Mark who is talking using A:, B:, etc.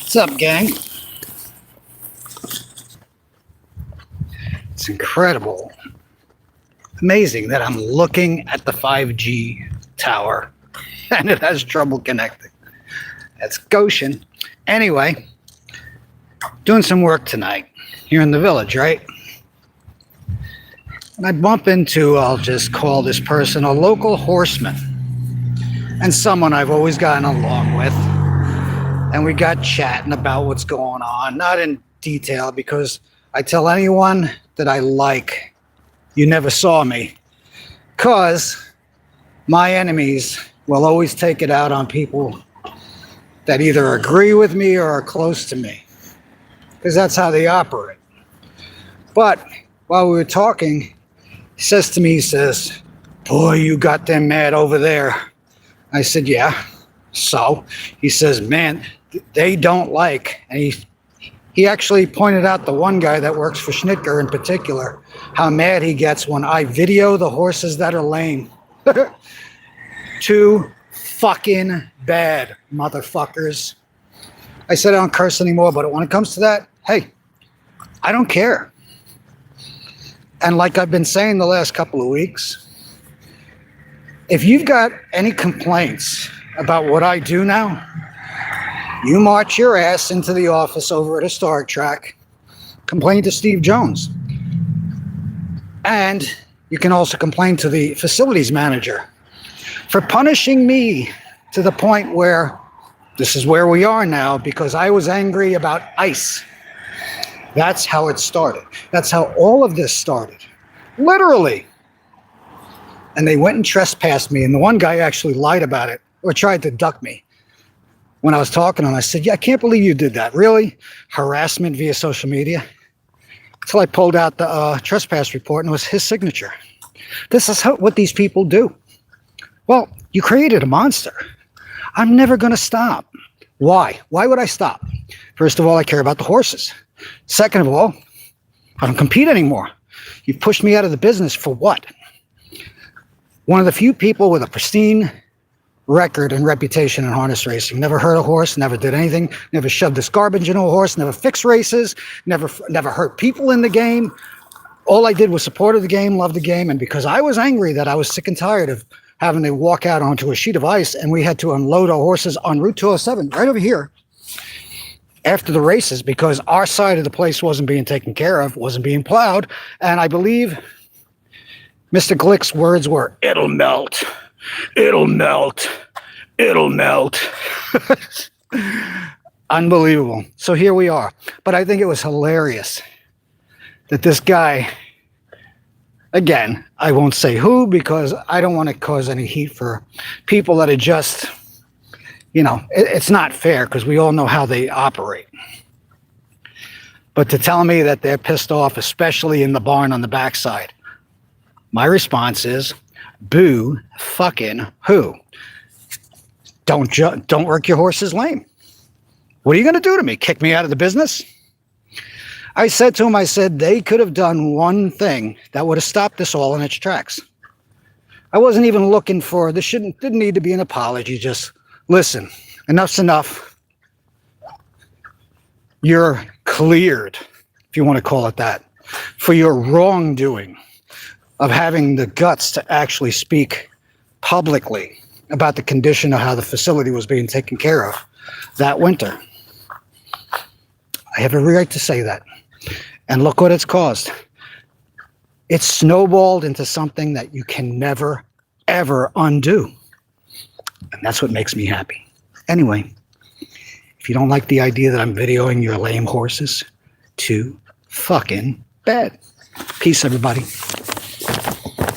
A: What's up, gang? It's incredible. Amazing that I'm looking at the 5G tower and it has trouble connecting. That's Goshen. Anyway, doing some work tonight here in the village, right? And I bump into, I'll just call this person a local horseman and someone I've always gotten along with. And we got chatting about what's going on, not in detail, because I tell anyone that I like, you never saw me, because my enemies will always take it out on people that either agree with me or are close to me, because that's how they operate. But while we were talking, he says to me, he says, "Boy, you got them mad over there." I said, "Yeah, so?" He says, "Man, they don't like," and he actually pointed out the one guy that works for Schnitger in particular, how mad he gets when I video the horses that are lame. Too fucking bad, motherfuckers. I said I don't curse anymore, but when it comes to that, hey, I don't care. And like I've been saying the last couple of weeks, if you've got any complaints about what I do now, you march your ass into the office over at a Star Track, complain to Steve Jones. And you can also complain to the facilities manager for punishing me to the point where this is where we are now because I was angry about ice. That's how it started. That's how all of this started. Literally. And they went and trespassed me, and the one guy actually lied about it or tried to duck me. When I was talking to him, I said, "Yeah, I can't believe you did that. Really? Harassment via social media?" Until I pulled out the trespass report, and it was his signature. This is what these people do. Well, you created a monster. I'm never going to stop. Why? Why would I stop? First of all, I care about the horses. Second of all, I don't compete anymore. You pushed me out of the business for what? One of the few people with a pristine record and reputation in harness racing. Never hurt a horse, never did anything, never shoved this garbage into a horse, never fixed races, never hurt people in the game. All I did was supported the game, loved the game, and because I was angry that I was sick and tired of having to walk out onto a sheet of ice and we had to unload our horses on Route 207 right over here after the races because our side of the place wasn't being taken care of, wasn't being plowed, and I believe Mr. Glick's words were, "It'll melt. It'll melt. It'll melt." Unbelievable. So here we are. But I think it was hilarious that this guy, again, I won't say who because I don't want to cause any heat for people that are just, it's not fair because we all know how they operate. But to tell me that they're pissed off, especially in the barn on the backside, my response is, boo fucking who? Don't work your horses lame. What are you going to do to me? Kick me out of the business? I said to him, they could have done one thing that would have stopped this all in its tracks. I wasn't even looking for, didn't need to be an apology. Just listen, enough's enough. You're cleared, if you want to call it that, for your wrongdoing of having the guts to actually speak publicly about the condition of how the facility was being taken care of that winter. I have every right to say that. And look what it's caused. It's snowballed into something that you can never, ever undo. And that's what makes me happy. Anyway, if you don't like the idea that I'm videoing your lame horses, too fucking bad. Peace, everybody.